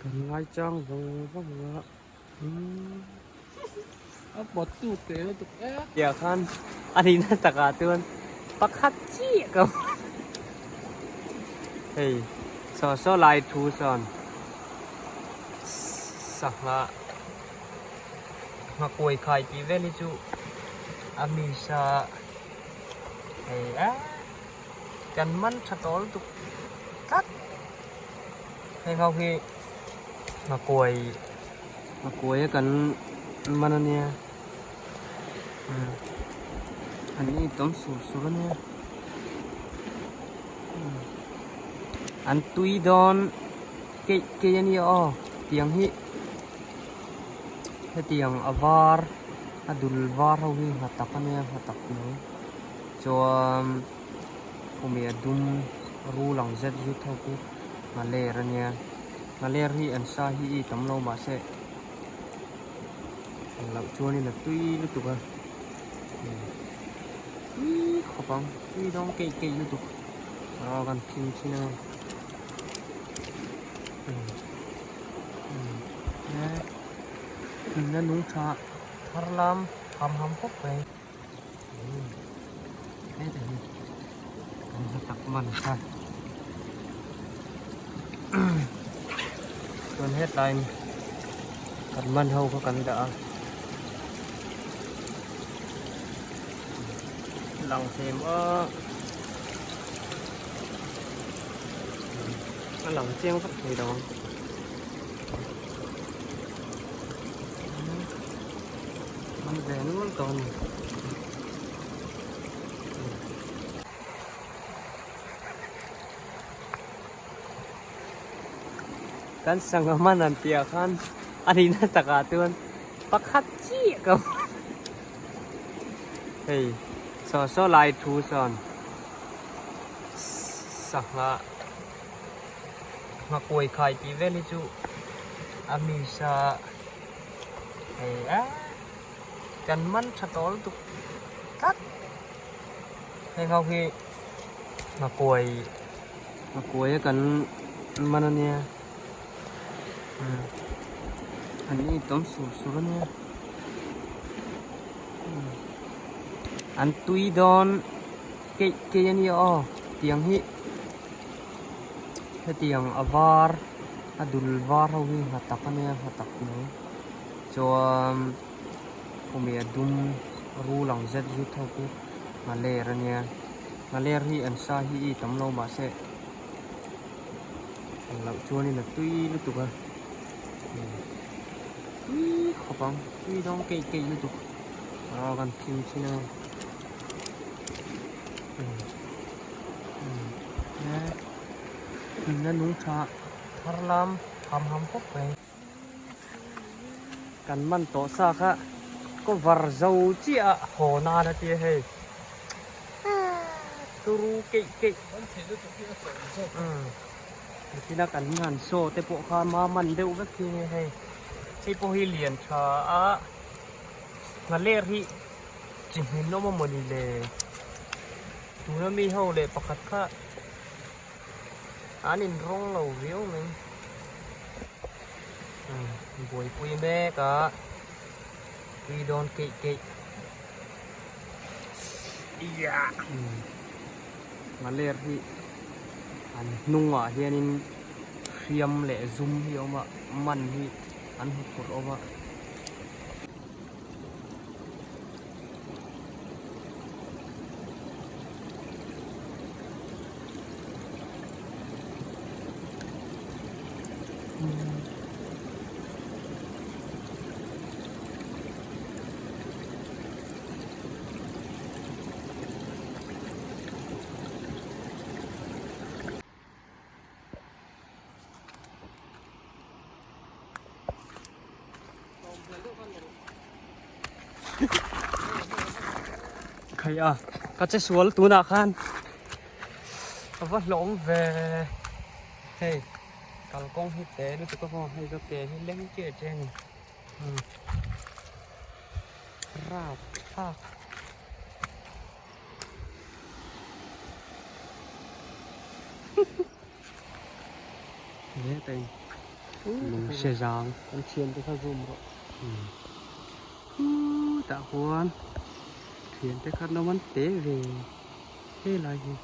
cần ngay trang vừa vâng ạ bọt tụt cái nó tụt ép ya kan ani na takatuan pakhachi ka hey so lai thu son sahla ma koi khai ki veli chu amisa hey a kan man chatol tu kat hey ngau hi ma koi kan man aniaอันนี้ต้มสูตรเนี่ยอันตุยดอนเกยันนี่อ๋อเตียงฮิเตียงอวาร์อดุลวาร์เอาหิหัตถกันเนี่ยหัตถกันเลยจวมผมมีดุมรูหลังเจ็ดยุทธเอาไปมาเลร์เนี่ยมาเลร์ฮีอันซาฮีตำเรามาเสะเราชวนนี่นะตุยรู้ตัวกันขอบังตุยดองเกยอยู่ตัวรอกันทิ้งที่นั่นนั่นนุ่งชาทารลามทำพบไปนี่แต่นี่มันจะตักมันค่ะส่วนเฮดไลน์กันมันเท่ากันด่าหลังเทมหลังเจียงสักทีดองมันแหวนมันก่อนกันสังมันนันเตียขันอันนี้น่าตะการตัวปักขัดจี้กับเฮ้ยโซไลทูซอนสักมาคุยใครที่เวลิจูอามิซาเฮ้ยกันมันชัดโตลตุกัดให้เขาคือมาคุยกันมันเนี่ยอันนี้ต้มสูตรเนี่ยอันตุยดอนเกยันนี่อ๋อเตียงฮิเตียงอวาร์อดุลวาร์เอาหิหัตถกันเนี่ยหัตถกันเลยจวมผมมีดุมรูหลังเจ็ดยุทธเอาไปมาเลร์เนี่ยมาเลร์ฮีอันซาฮีตำเรามาเสะเราชวนนี่นะตุยรู้ตัวกันขอบังตุยดองเกยอยู่ตัวรอกันทิ้งที่นั่นนั่นนุ่งชาทารลามทำพบไปกันมันโตซาค่ะก็วาร์เจ้าเจ้าโหนาดที่เฮ้ตูรูเกยที่นักกันงานโซ่แต่พวกข้ามามันเดือดที่เฮ้ใช่พวกฮิเลียนชางานเลี้ยที่จริงๆน้องมันนี่เลยตัวนั้นมีเขาเลยประคัดค่ะอันนี้ร้องเราเรียวนึงบวยปุยแม่กะปุยโดนเกะมาเลียที่อันนุ่งอ่ะเฮียนี่เทียมแหละซุ่มเฮียมามันที่อันหุบออกมาใครก็จะสวนตัวหนักขันเพราะว่าหลงเวเฮ้ยกางกงฮิตเต้ดูตัวก็พอให้ก็เตะให้เล่นเจ๊เจน ราบภาพเนี่ยแต่lùng xe giang con chiên tới khá zoom rồi tạ quan thuyền tới khát nó vẫn tế về thế là gì